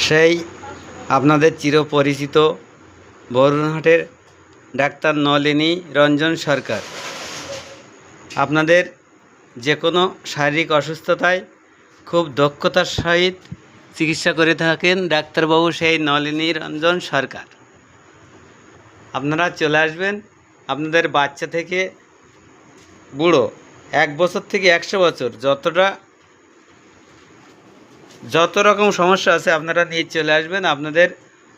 সেই আপনাদের চিরপরিচিত বরুণহাটের ডাক্তার নলিনী রঞ্জন সরকার। আপনাদের যে কোনো শারীরিক অসুস্থতায় খুব দক্ষতার সহিত চিকিৎসা করে থাকেন ডাক্তারবাবু সেই নলিনী রঞ্জন সরকার। আপনারা চলে আসবেন। আপনাদের বাচ্চা থেকে বুড়ো 1 বছর থেকে 100 বছর যত রকম সমস্যা আছে আপনারা নিয়ে চলে আসবেন। আপনাদের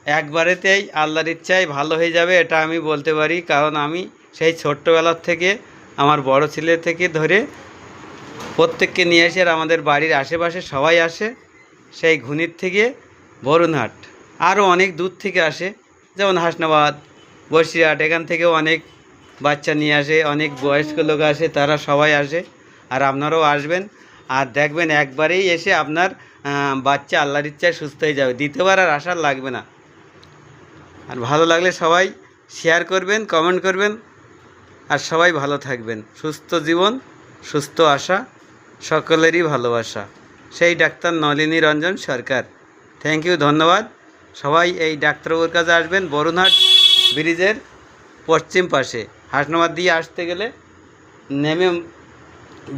একবারেতেই আল্লাহর ইচ্ছায় ভালো হয়ে যাবে, এটা আমি বলতে পারি। কারণ আমি সেই ছোট্টবেলার থেকে আমার বড় ছেলে থেকে ধরে প্রত্যেককে নিয়ে আসি, আর আমাদের বাড়ির আশেপাশে সবাই আসে সেই ঘুনির থেকে বরুণহাট। আরও অনেক দূর থেকে আসে, যেমন হাসনাবাদ, বসিরহাট, এখান থেকেও অনেক বাচ্চা নিয়ে আসে, অনেক বয়স্ক লোক আসে, তারা সবাই আসে। আর আপনারাও আসবেন, আর দেখবেন একবারেই এসে আপনার বাচ্চা আল্লাহর ইচ্ছায় সুস্থ হয়ে যাবে। দ্বিতীয়বার আর আসার লাগবে না। আর ভালো লাগলে সবাই শেয়ার করবেন, কমেন্ট করবেন, আর সবাই ভালো থাকবেন। সুস্থ জীবন, সুস্থ আশা, সকলেরই ভালোবাসা। সেই doctor Nalini Ranjan Sarkar. Thank you, ধন্যবাদ। সবাই এই ডাক্তারবাবুর কাছে আসবেন। বরুণহাট ব্রিজের পশ্চিম পাশে, হাসনাবাদ দিয়ে আসতে গেলে নেমে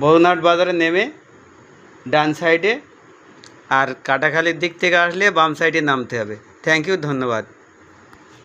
বরুণহাট বাজারে নেমে ডান সাইডে, আর কাটাখালির দিক থেকে আসলে বাম সাইডে নামতে হবে। থ্যাংক ইউ, ধন্যবাদ।